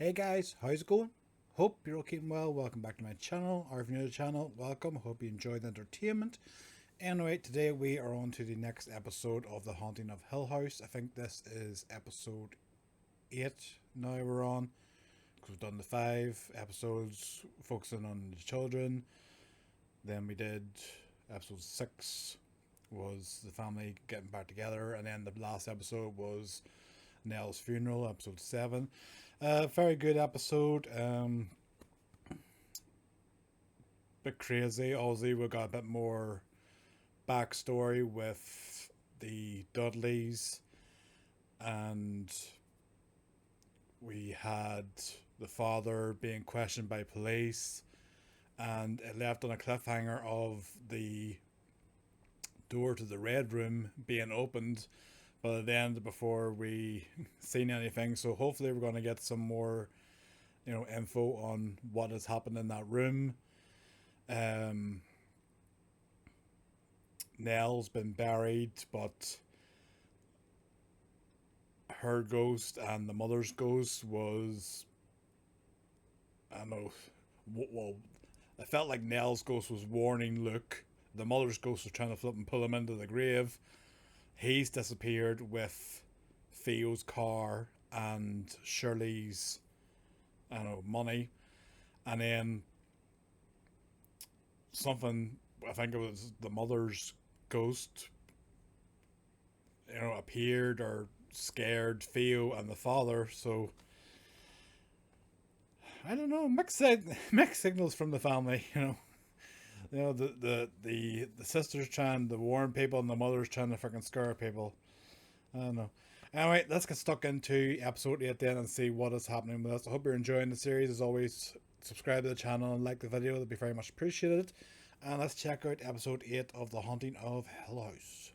Hey guys, how's it going? Hope you're all keeping well. Welcome back to my channel, or if you're new to the channel, welcome. Hope you enjoyed the entertainment. Anyway, today we are on to the next episode of The Haunting of Hill House. I think this is episode 8 now we're on, because we've done the 5 episodes focusing on the children. Then we did episode 6 was the family getting back together, and then the last episode was Nell's funeral, episode 7. Very good episode. Bit crazy. Obviously, we got a bit more backstory with the Dudleys, and we had the father being questioned by police, and it left on a cliffhanger of the door to the red room being opened by the end before we seen anything. So hopefully we're going to get some more, info on what has happened in that room. Nell's been buried, but her ghost and the mother's ghost was, I don't know, well, I felt like Nell's ghost was warning Luke. The mother's ghost was trying to flip and pull him into the grave. He's disappeared with Theo's car and Shirley's, money. And then something, I think it was the mother's ghost, appeared or scared Theo and the father. So I don't know, mixed signals from the family. The sister's trying to warn people and the mother's trying to freaking scare people. I don't know. Anyway, let's get stuck into episode 8 then and see what is happening with us. I hope you're enjoying the series. As always, subscribe to the channel and like the video. That'd be very much appreciated. And let's check out episode 8 of The Haunting of Hill House.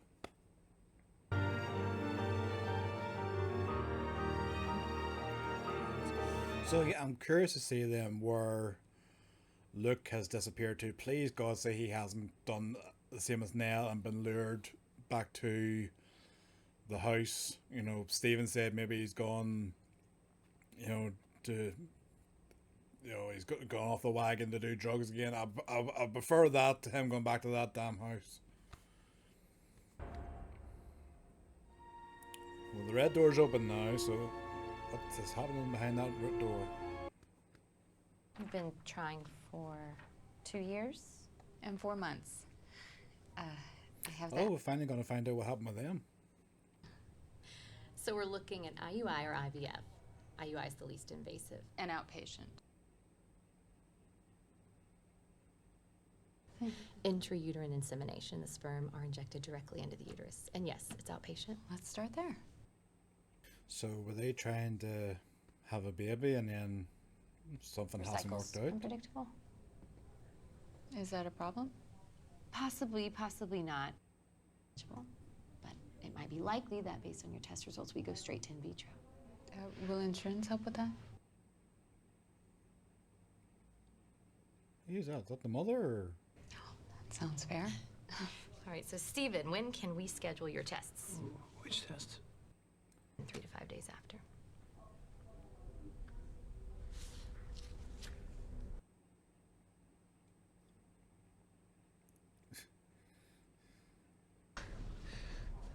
So yeah, I'm curious to see them where Luke has disappeared to. Please God say he hasn't done the same as Nell and been lured back to the house. Stephen said maybe he's gone, to, he's gone off the wagon to do drugs again. I prefer that to him going back to that damn house. Well, the red door's open now, so what is happening behind that door? I've been trying for 2 years. And 4 months. I have that. Oh, we're finally going to find out what happened with them. So we're looking at IUI or IVF. IUI is the least invasive. An outpatient. Intrauterine insemination. The sperm are injected directly into the uterus. And yes, it's outpatient. Let's start there. So were they trying to have a baby and then something hasn't worked out? Unpredictable. Is that a problem? Possibly, possibly not. But it might be likely that based on your test results, we go straight to in vitro. Will insurance help with that? Who's that? Is that the mother? Or? That sounds fair. All right, so Stephen, when can we schedule your tests? Ooh, which test? In 3 to 5 days after.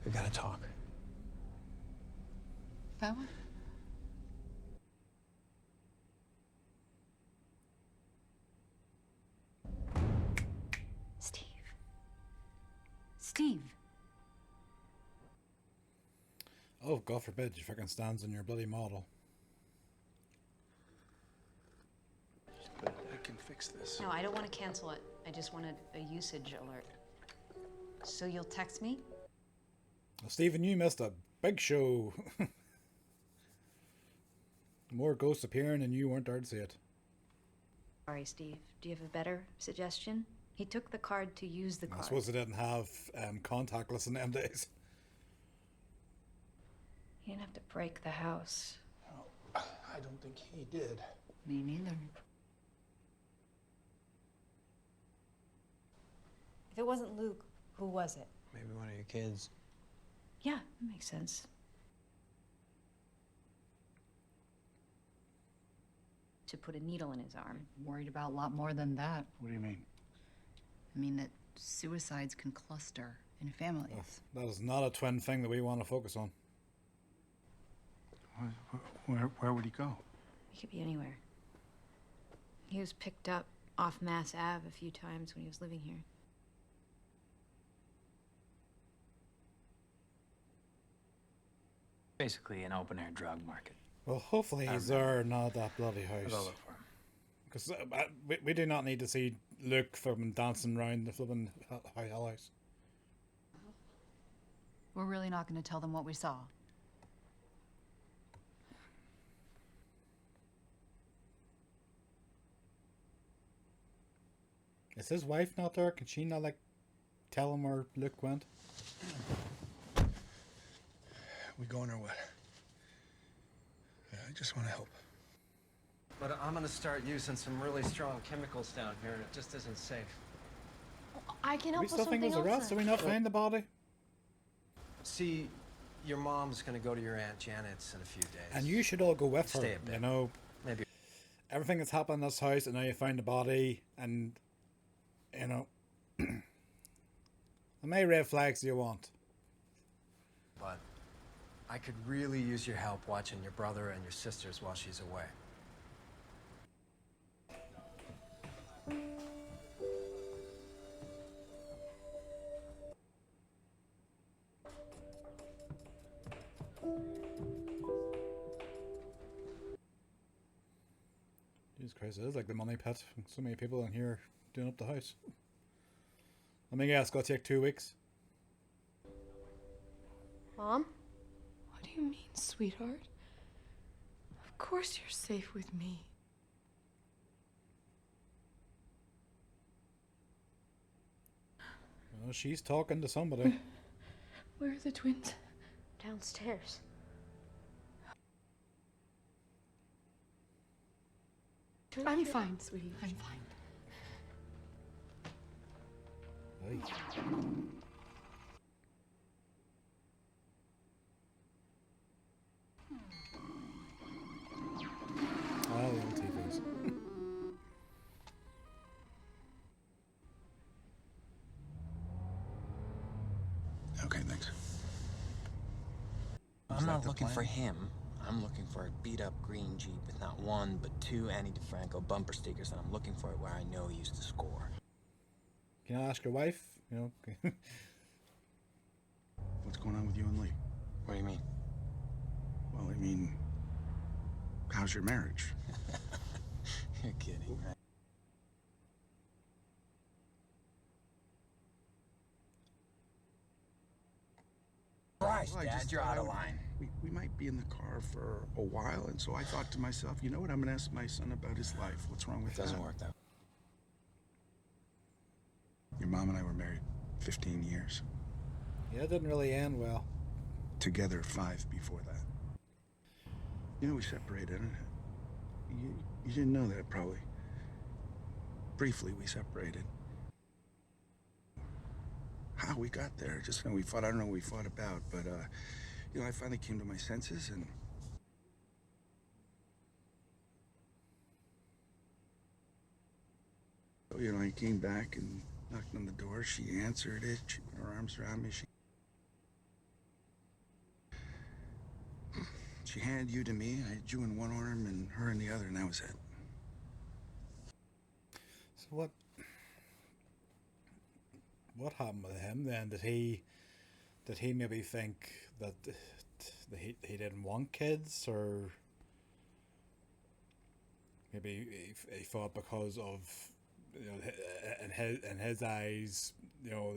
We gotta talk. That one? Steve. Steve. Oh, God forbid you freaking stands in your bloody model. But I can fix this. No, I don't want to cancel it. I just wanted a usage alert. So you'll text me? Well, Stephen, you missed a big show. More ghosts appearing and you weren't there to see it. Sorry, Steve. Do you have a better suggestion? He took the card to use the I card. suppose they didn't have contactless in them days. He didn't have to break the house. I don't think he did. Me neither. If it wasn't Luke, who was it? Maybe one of your kids. Yeah, that makes sense. to put a needle in his arm. Worried about a lot more than that. What do you mean? I mean that suicides can cluster in families. That is not a twin thing that we want to focus on. Where would he go? He could be anywhere. He was picked up off Mass Ave a few times when he was living here. Basically an open-air drug market. Well, hopefully he's there, not at that bloody I'll go house. look for him. Because we do not need to see Luke from dancing around the flipping hell house. We're really not going to tell them what we saw. Is his wife not there? Can she not, like, tell him where Luke went? We going or what? Yeah, I just want to help. But I'm gonna start using some really strong chemicals down here, and it just isn't safe. I can Do help we with still think something it was a else. rat? Do we not find the body? See, your mom's gonna go to your Aunt Janet's in a few days. And you should all go with her. Stay a bit. You know, Maybe. everything that's happened in this house, and now you find the body, and, you know, how many red flags do you want? But I could really use your help watching your brother and your sisters while she's away. Jesus Christ, it is like the money pit. So many people in here doing up the house. I mean, yeah, it's going to take 2 weeks. Mom? What do you mean, sweetheart? Of course you're safe with me. Well, she's talking to somebody. Where are the twins? Downstairs. I'm fine, sweetie. I'm fine. Hey. Oh, the old TVs. Okay, thanks. I'm not looking for him. I'm looking for a beat-up green Jeep with not one, but two Annie DeFranco bumper stickers, and I'm looking for it where I know he used to score. Can I ask your wife? You know, What's going on with you and Lee? What do you mean? Well, I mean, how's your marriage? You're kidding, right? Christ, Well, I Dad, just you're thought out of I would- line. We might be in the car for a while, and so I thought to myself, you know what, I'm gonna ask my son about his life. What's wrong with It that? doesn't work that way. Your mom and I were married 15 years. yeah, it didn't really end well. Together 5 before that. You know, we separated. You didn't know that, probably. Briefly, we separated. How we got there, just know we fought. I don't know what we fought about, but, you know, I finally came to my senses, and so, you know, I came back and knocked on the door. She answered it. She put her arms around me. She handed you to me. I had you in one arm and her in the other, and that was it. So what happened with him then? Did he maybe think that he didn't want kids, or maybe he thought because of, you know, in his eyes, you know,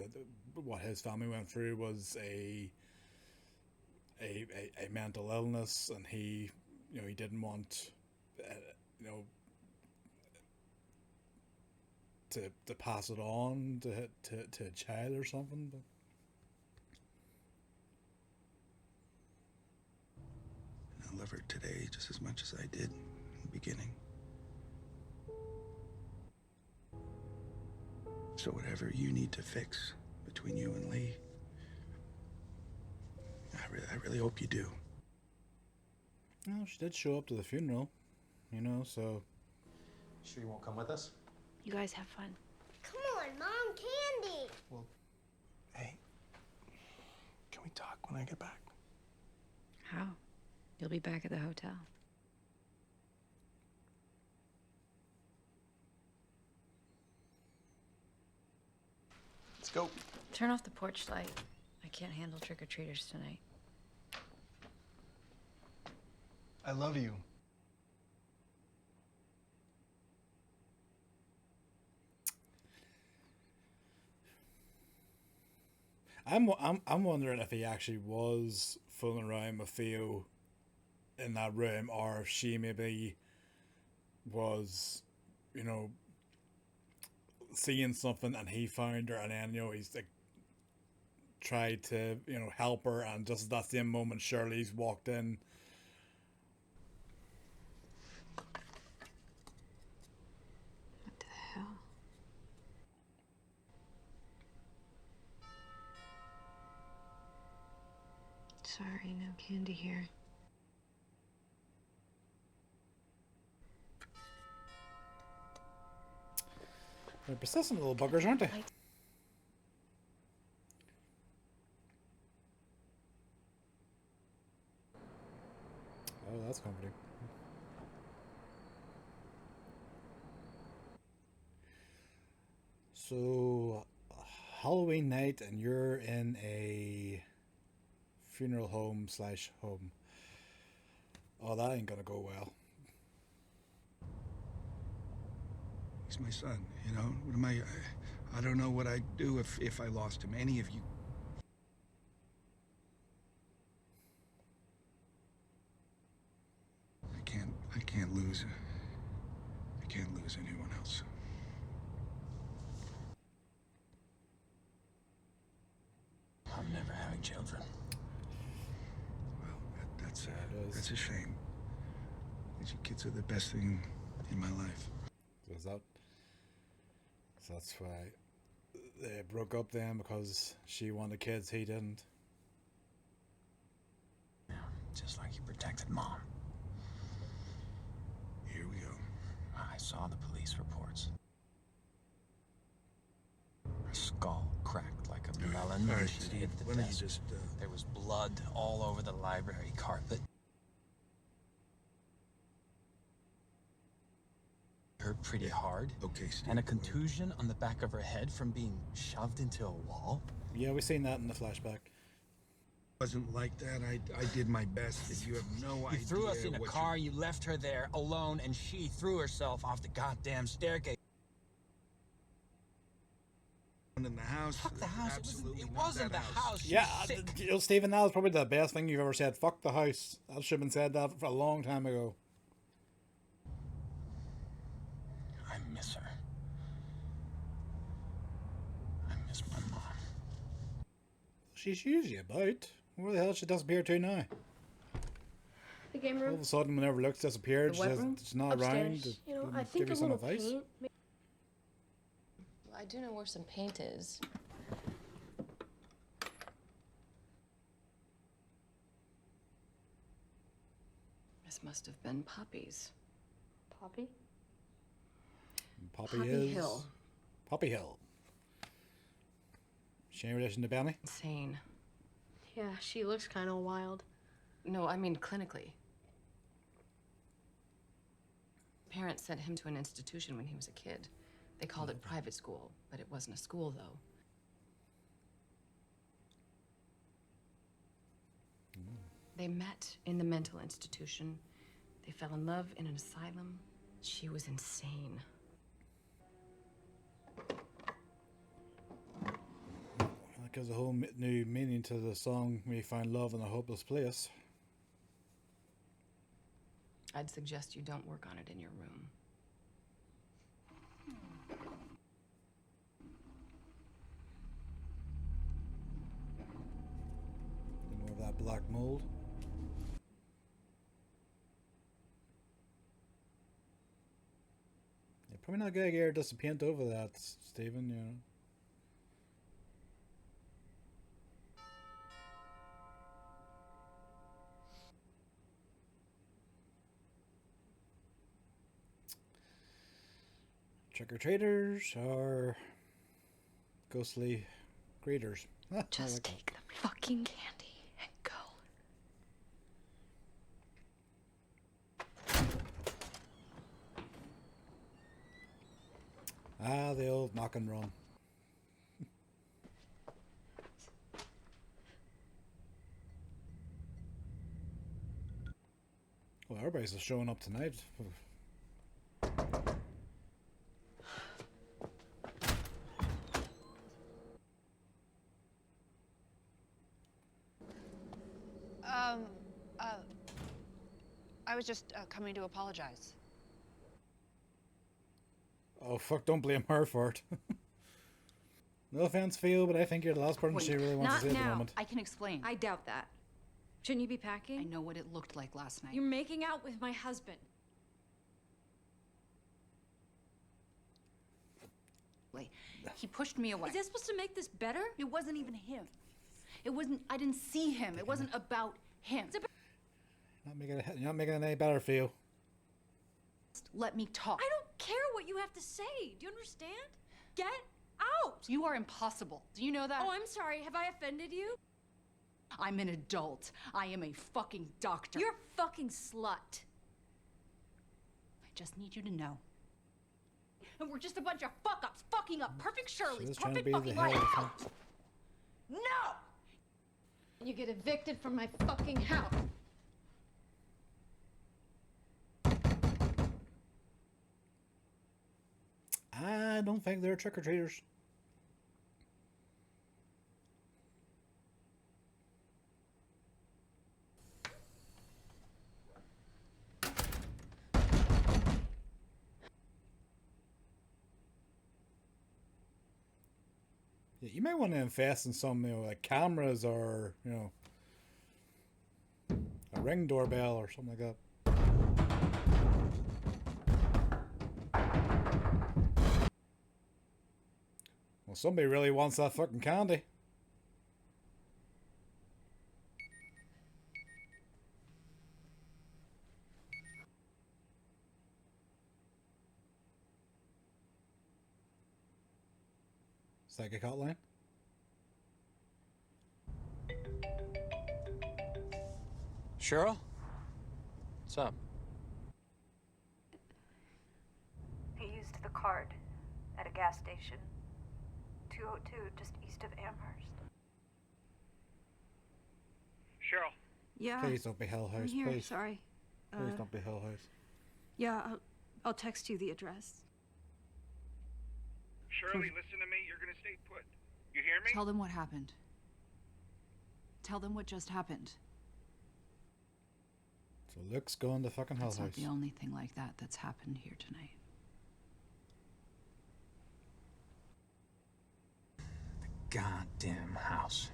what his family went through was a mental illness, and he, you know, he didn't want, you know, to pass it on to a child or something. But I love her today just as much as I did in the beginning. So whatever you need to fix between you and Lee, I really hope you do. well, she did show up to the funeral, you know, so Sure you won't come with us? You guys have fun. Come on, Mom, candy. Well, hey, can we talk when I get back? How? You'll be back at the hotel. Let's go. Turn off the porch light. I can't handle trick-or-treaters tonight. I love you. I'm wondering if he actually was fooling around with Theo in that room, or if she maybe was, you know, seeing something and he found her, and then, you know, he's like tried to, you know, help her, and just at that same moment Shirley's walked in. What the hell? Sorry, no candy here. They're persistent little buggers, aren't they? Oh, that's comforting. So, Halloween night, and you're in a funeral home slash home. Oh, that ain't gonna go well. He's my son, you know? What am I don't know what I'd do if I lost him. Any of you. I can't lose. I can't lose anyone else. I'm never having children. Well, that's a shame. These kids are the best thing in my life. So that's why they broke up then, because she wanted kids, he didn't. Yeah, just like you protected Mom. Here we go. I saw the police reports. Her skull cracked like a melon All when right, she Steve, hit the why don't you desk. just, There was blood all over the library carpet. Hurt pretty hard. Okay, Steve. And a contusion on the back of her head from being shoved into a wall. Yeah, we seen that in the flashback. Wasn't like that. I did my best, and you have no idea. You threw us in a what car, you left her there alone, and she threw herself off the goddamn staircase. in the house. Fuck the house. Absolutely It not wasn't that the house. She Yeah, was sick. you know, Stephen, that was probably the best thing you've ever said. Fuck the house. That should have been said that for a long time ago. I miss her. I miss my mom. She's usually about. Where the hell did she disappear to now? The game All room. of a sudden, whenever Luke's disappeared, The wet room? she's not Upstairs. around. You know, to I think give a you some little advice. paint. I do know where some paint is. This must have been Poppy's. Poppy? Poppy Poppy is Hill. Poppy Hill. She in relation to Benny? Insane. Yeah, she looks kind of wild. No, I mean clinically. Parents sent him to an institution when he was a kid. They called it private school, but it wasn't a school, though. They met in the mental institution. They fell in love in an asylum. She was insane. That gives a whole new meaning to the song "We Find Love in a Hopeless Place." I'd suggest you don't work on it in your room. More of that black mold. You're probably not gonna get just to paint over that, Stephen. You know. Trick-or-treaters or ghostly greeters? Just take the fucking candy and go. Ah, the old knock and run. Well, everybody's just showing up tonight. I was just coming to apologize. Oh fuck, don't blame her for it. No offense, Theo, but I think you're the last person she really wants to see at the moment. I can explain. I doubt that. Shouldn't you be packing? I know what it looked like last night. You're making out with my husband. He pushed me away. Is that supposed to make this better? It wasn't even him. It wasn't, I didn't see him. It wasn't about him. Not making it any better for you. Let me talk. I don't care what you have to say. Do you understand? Get out! You are impossible. Do you know that? Oh, I'm sorry. Have I offended you? I'm an adult. I am a fucking doctor. You're a fucking slut. I just need you to know. And we're just a bunch of fuck-ups fucking up perfect Shirley's She's trying to perfect be fucking the life. hell of No! You get evicted from my fucking house. I don't think they're trick-or-treaters. Yeah, you might want to invest in some, like cameras or, a Ring doorbell or something like that. Well, somebody really wants that fucking candy. Psychic hotline. Cheryl? What's up? He used the card at a gas station. 202, just east of Amherst. Cheryl. Yeah. Please don't be Hell House. I'm here, Please. sorry. Please don't be Hell House. Yeah, I'll text you the address. Shirley, listen to me. You're gonna stay put. You hear me? Tell them what happened. Tell them what just happened. So Luke's going to fucking Hell It's not House. the only thing like that that's happened here tonight. Goddamn house.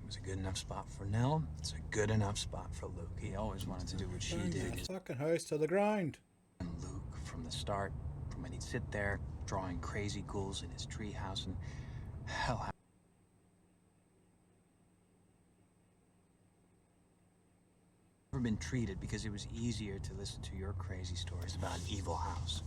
It was a good enough spot for Nell. It's a good enough spot for Luke. He always wanted to do what she Burn did. that fucking house to the ground. And Luke, from the start, from when he'd sit there drawing crazy ghouls in his treehouse, and hell, never been treated because it was easier to listen to your crazy stories about an evil house.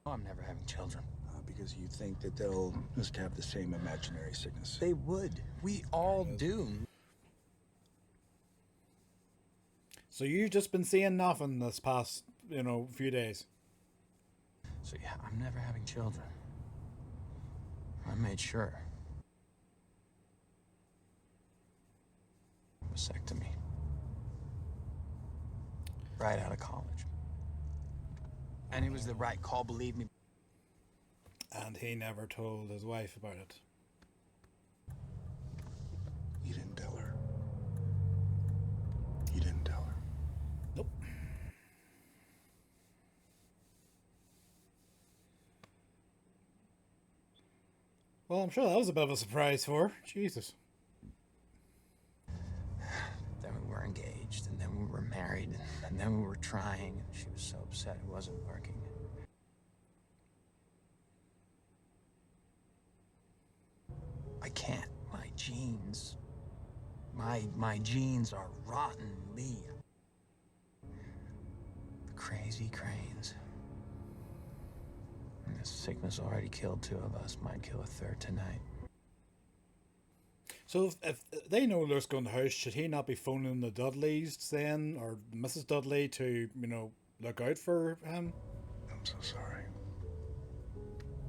Oh, I'm never having children. Because you think that they'll just have the same imaginary sickness. They would. We all do. So you've just been seeing nothing this past, few days. So yeah, I'm never having children. I made sure. Vasectomy. Right out of college. And it was the right call, believe me. And he never told his wife about it. You didn't tell her. You didn't tell her. Nope. Well, I'm sure that was a bit of a surprise for her. Jesus. Then we were engaged, and then we were married, and then we were trying, and she was so upset it wasn't working. I can't. My genes. My genes are rotten, Lee. crazy cranes. And this sickness already killed 2 of us, might kill a 3rd tonight. So if they know Luke's going to the house, should he not be phoning the Dudleys then, or Mrs. Dudley, to, you know, look out for him? I'm so sorry.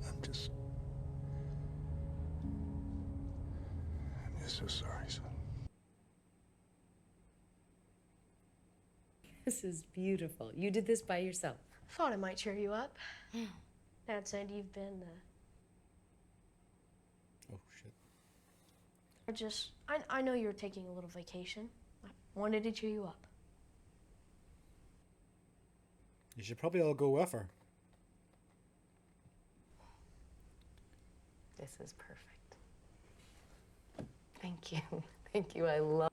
I'm just so sorry, son. This is beautiful. You did this by yourself. Thought it might cheer you up. Dad said you've been, Oh, shit. I know you're taking a little vacation. I wanted to cheer you up. You should probably all go with her. This is perfect. Thank you. Thank you. I love.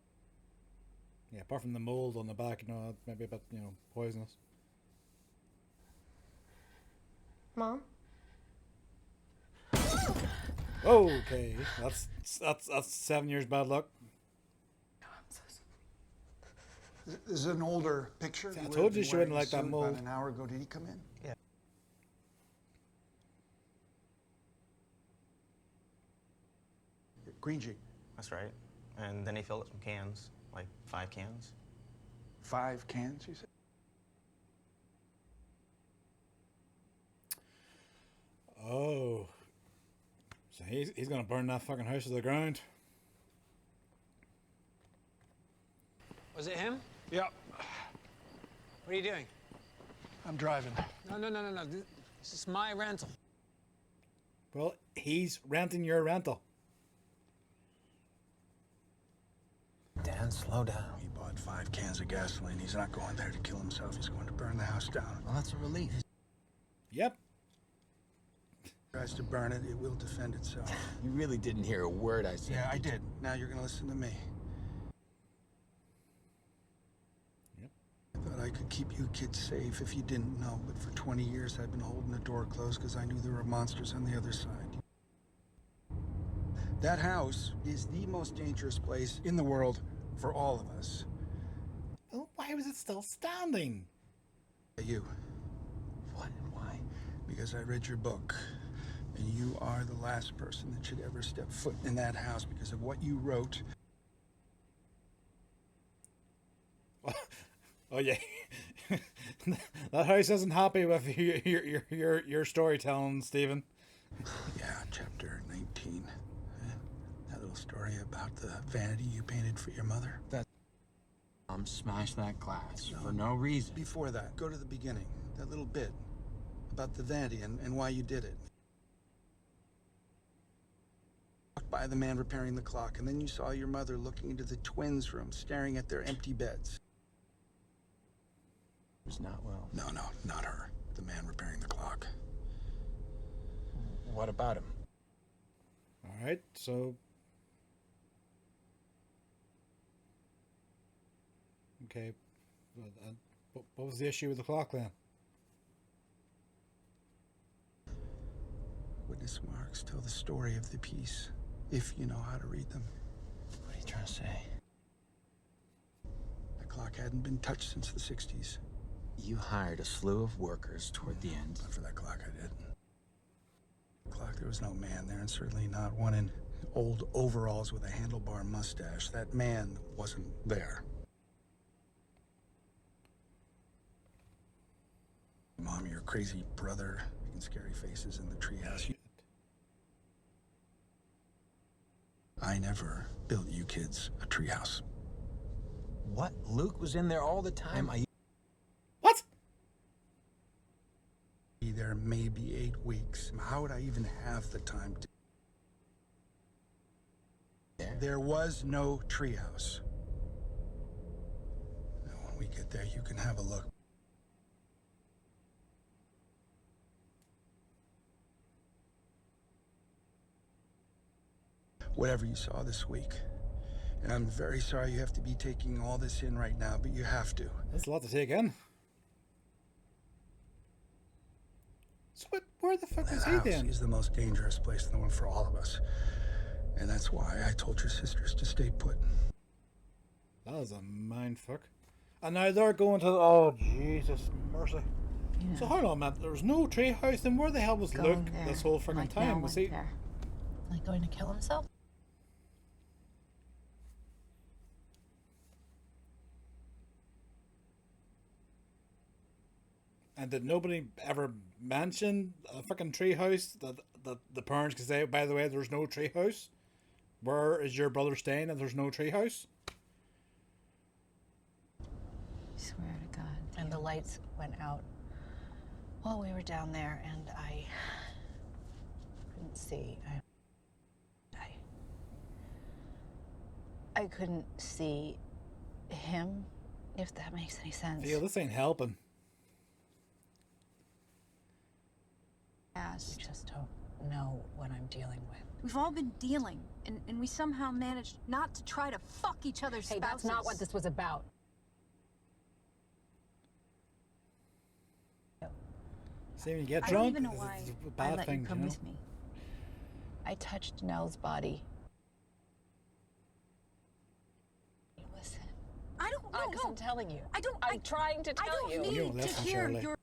Yeah, apart from the mold on the back, you know, maybe a bit, you know, poisonous. Mom? Okay, that's 7 years bad luck. This is an older picture. See, I told you she wouldn't like that About mold. an hour ago, did he come in? Yeah. Green Jeep. That's right. And then he filled up some cans, like 5 cans. 5 cans, you said? Oh. So he's gonna burn that fucking house to the ground. Was it him? Yep. What are you doing? I'm driving. No. This is my rental. Well, he's renting your rental. Dan, slow down. He bought 5 cans of gasoline. He's not going there to kill himself. He's going to burn the house down. Well, that's a relief. Yep. Tries to burn it, it will defend itself. You really didn't hear a word I said. Yeah, I did. Now you're going to listen to me. Yep. I thought I could keep you kids safe if you didn't know, but for 20 years I've been holding the door closed because I knew there were monsters on the other side. That house is the most dangerous place in the world for all of us. Well, why was it still standing? You. What and why? Because I read your book. And you are the last person that should ever step foot in that house because of what you wrote. Oh yeah, that house isn't happy with your storytelling, Stephen. Yeah, chapter 19. That little story about the vanity you painted for your mother. That. Smash that glass for no reason. Before that, go to the beginning. That little bit about the vanity and why you did it. Walked by the man repairing the clock, and then you saw your mother looking into the twins' room, staring at their empty beds. It was not well. No, not her. The man repairing the clock. What about him? All right, so okay, what was the issue with the clock then? Witness marks tell the story of the piece, if you know how to read them. What are you trying to say? The clock hadn't been touched since the 60s. You hired a slew of workers toward the end. But for that clock, I did. The clock, there was no man there, and certainly not one in old overalls with a handlebar mustache. That man wasn't there. Mom, your crazy brother, making scary faces in the treehouse. I never built you kids a treehouse. What? Luke was in there all the time. What? Be there maybe 8 weeks. How would I even have the time to? There was no treehouse. Now, when we get there, you can have a look. Whatever you saw this week. And I'm very sorry you have to be taking all this in right now, but you have to. That's a lot to take in. So where the fuck is he then? Is the most dangerous place in the world for all of us. And that's why I told your sisters to stay put. That was a mindfuck. And now they're going to. Oh, Jesus mercy. Yeah. So hold on, man. There was no treehouse. Then where the hell was Luke this whole freaking time? Was he? Like going to kill himself? And did nobody ever mention a freaking treehouse that the parents could say, by the way, there's no treehouse? Where is your brother staying if there's no treehouse? I swear to God. And the lights went out while we were down there, and I couldn't see. I couldn't see him, if that makes any sense. Feel this ain't helping. I just don't know what I'm dealing with. We've all been dealing, and we somehow managed not to try to fuck each other's Hey, spouses. that's not what this was about. See, when you get I drunk, don't even know it's why a I bad let thing, you come know? with me. I touched Nell's body. Listen. I don't know. Because I'm telling you. I'm trying to tell you. I don't You need don't to listen, hear Shirley. your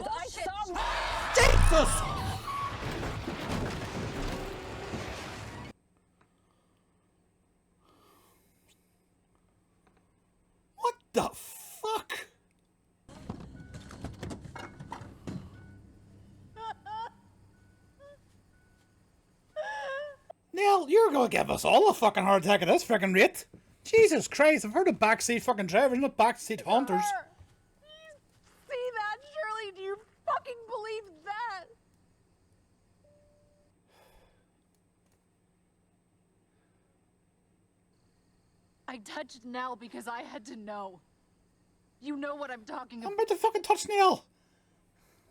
I saw Jesus! What the fuck? Neil, you're gonna give us all a fucking heart attack at this freaking rate. Jesus Christ, I've heard of backseat fucking drivers, not backseat haunters. See that, Shirley? Do you fucking believe that? I touched Nell because I had to know. You know what I'm talking about. I'm about to fucking touch Neil.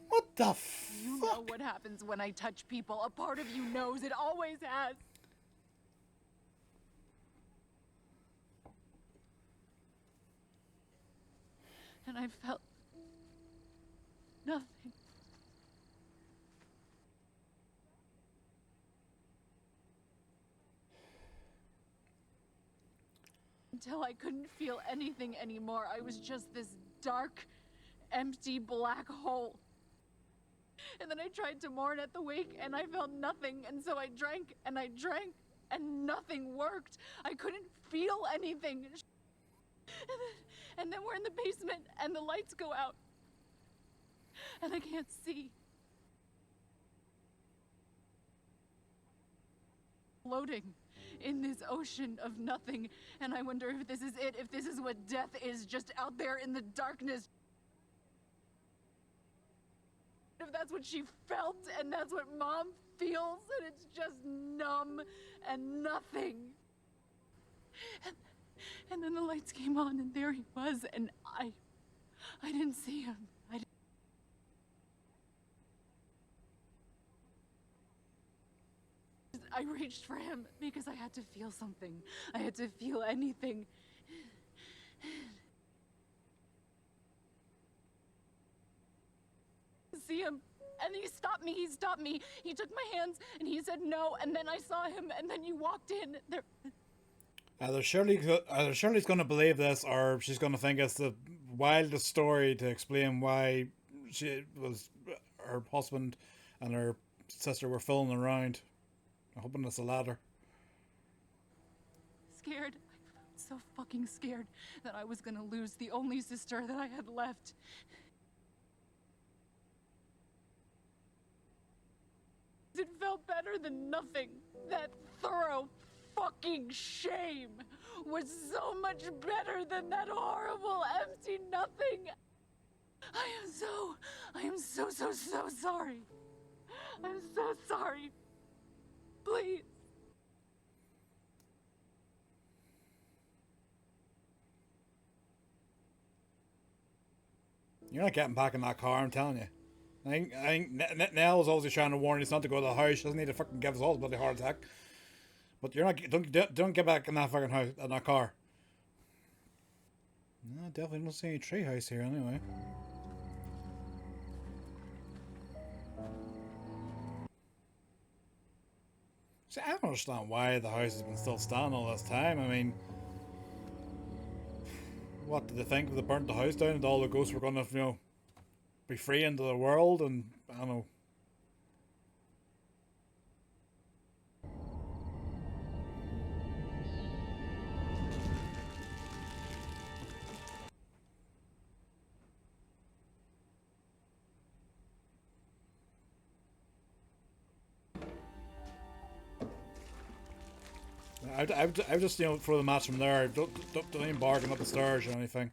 What the fuck? You know what happens when I touch people. A part of you knows. It always has. And I felt nothing. Until I couldn't feel anything anymore. I was just this dark, empty black hole. And then I tried to mourn at the wake and I felt nothing. And so I drank and nothing worked. I couldn't feel anything. And then we're in the basement and the lights go out. And I can't see. Floating in this ocean of nothing. And I wonder if this is it, if this is what death is, just out there in the darkness. If that's what she felt and that's what Mom feels, and it's just numb and nothing. And then the lights came on and there he was, and I didn't see him. I reached for him because I had to feel something. I had to feel anything. See him, and he stopped me. He took my hands and he said no, and then I saw him, and then you walked in. There. Either Shirley's going to believe this, or she's going to think it's the wildest story to explain why her husband and her sister were fooling around. I'm hoping it's the latter. Scared. I felt so fucking scared that I was gonna lose the only sister that I had left. It felt better than nothing. That thorough fucking shame was so much better than that horrible empty nothing. I am so sorry. I'm so sorry. Please. You're not getting back in that car, I'm telling you. I think Nell's always trying to warn us not to go to the house. She doesn't need to fucking give us all a bloody heart attack. But you're not. Don't get back in that fucking house, in that car. No, definitely don't see any treehouse here anyway. See, I don't understand why the house has been still standing all this time. I mean, what did they think if they burnt the house down and all the ghosts were going to, be free into the world? And I don't know. I would just, throw the match from there. Don't even bargain up the stairs or anything.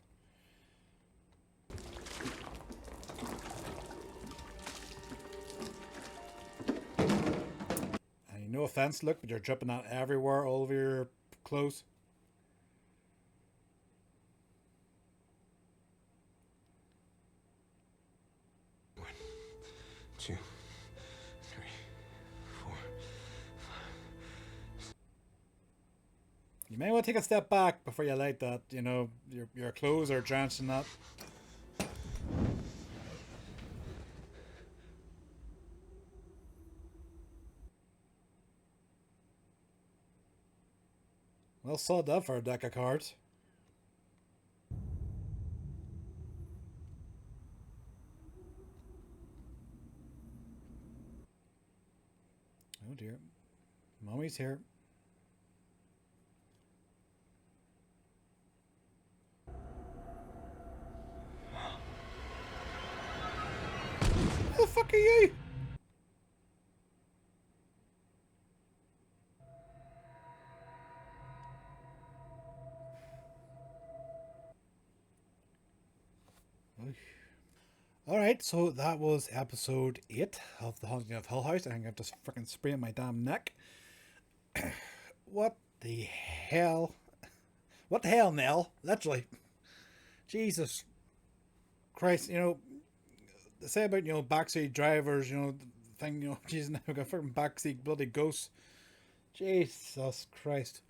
And no offense, look, but you're dripping that everywhere, all over your clothes. One, two, three, four. You may want to take a step back before you light that. Your clothes are drenched in that. Well, sod that for a deck of cards. Oh dear. Mommy's here. Who the fuck are you? Alright, so that was episode 8 of The Haunting of Hill House. I think I've just freaking sprained my damn neck. What the hell? What the hell, Nell? Literally. Jesus Christ, they say about, backseat drivers, the thing, Jesus, now we've got freaking backseat bloody ghosts. Jesus Christ.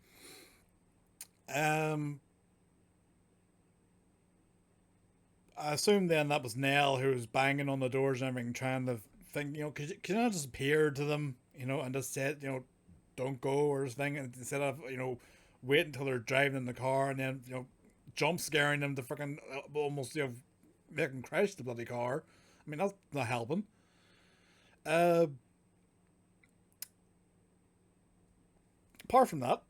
I assume then that was Nell who was banging on the doors and everything, trying to think, could I just appear to them, and just said, don't go or something, instead of, wait until they're driving in the car and then, jump scaring them to freaking almost, make them crash the bloody car. I mean, that's not helping. Apart from that,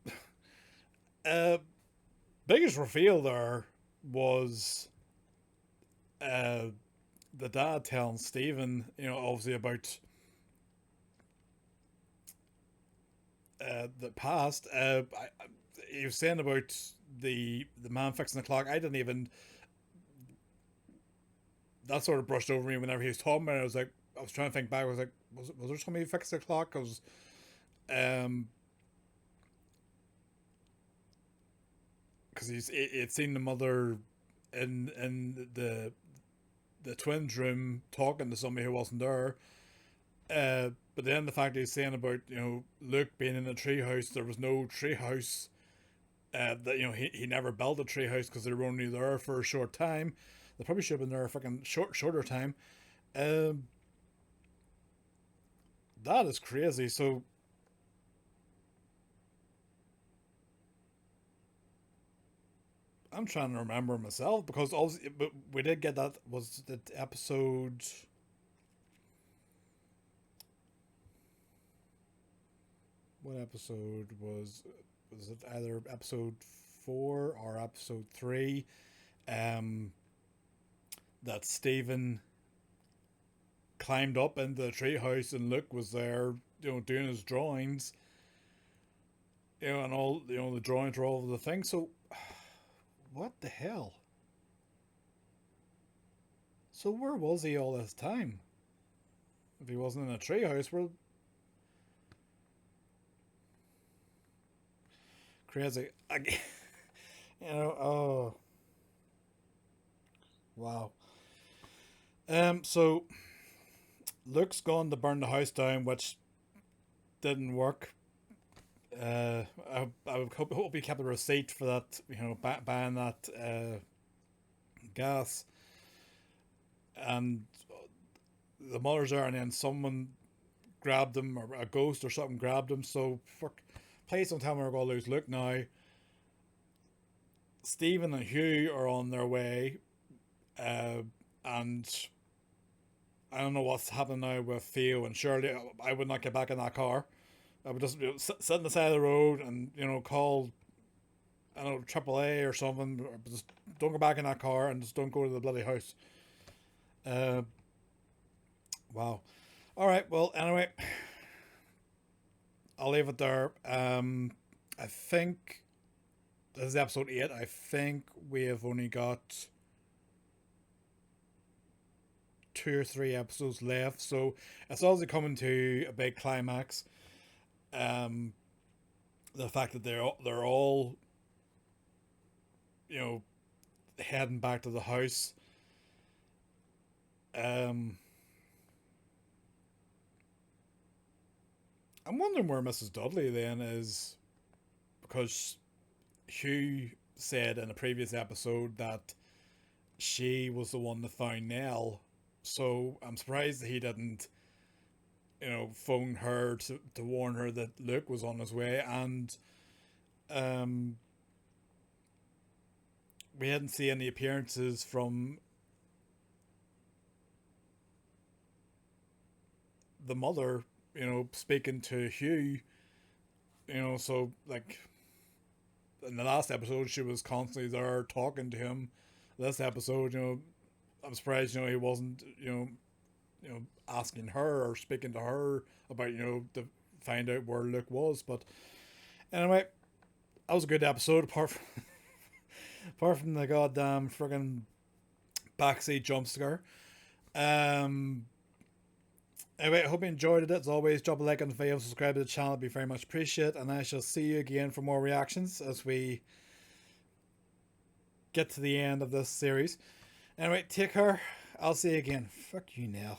biggest reveal there was the dad telling Stephen, obviously about the past. He was saying about the man fixing the clock. I didn't even. That sort of brushed over me whenever he was talking about it. I was trying to think back. I was like, was there somebody who fixed the clock? Because, he'd seen the mother in the twins' room talking to somebody who wasn't there. But then the fact he's saying about, Luke being in a treehouse, there was no treehouse. That he never built a treehouse because they were only there for a short time. They probably should have been there a freaking shorter time. That is crazy. So I'm trying to remember myself, because obviously, but we did get that. Was the episode? What episode was it? Either episode 4 or episode 3? That Stephen climbed up into the treehouse and Luke was there, doing his drawings. And all, the drawings were all over the thing. So, what the hell? So where was he all this time? If he wasn't in a treehouse, where? Crazy. Oh. Wow. So Luke's gone to burn the house down, which didn't work. I would hope he kept a receipt for that, buying that gas. And the mother's there, and then someone grabbed him, or a ghost or something grabbed him. So please don't tell me we're going to lose Luke now. Stephen and Hugh are on their way, and I don't know what's happening now with Theo and Shirley. I would not get back in that car. I would just sit on the side of the road and call, I don't know, AAA or something. Or just don't go back in that car and just don't go to the bloody house. Wow. All right. Well, anyway, I'll leave it there. I think this is episode 8. I think we have only got 2 or 3 episodes left, so it's obviously coming to a big climax. The fact that they're all heading back to the house. I'm wondering where Mrs. Dudley then is, because Hugh said in a previous episode that she was the one that found Nell. So I'm surprised that he didn't, phone her to warn her that Luke was on his way. And we hadn't seen any appearances from the mother, speaking to Hugh. So like in the last episode, she was constantly there talking to him. This episode, I'm surprised, he wasn't, asking her or speaking to her about, to find out where Luke was. But anyway, that was a good episode, apart from the goddamn friggin' backseat jump scare. Anyway, I hope you enjoyed it. As always, drop a like on the video, subscribe to the channel, it'd be very much appreciated, and I shall see you again for more reactions as we get to the end of this series. Anyway, take care. I'll see you again. Fuck you now.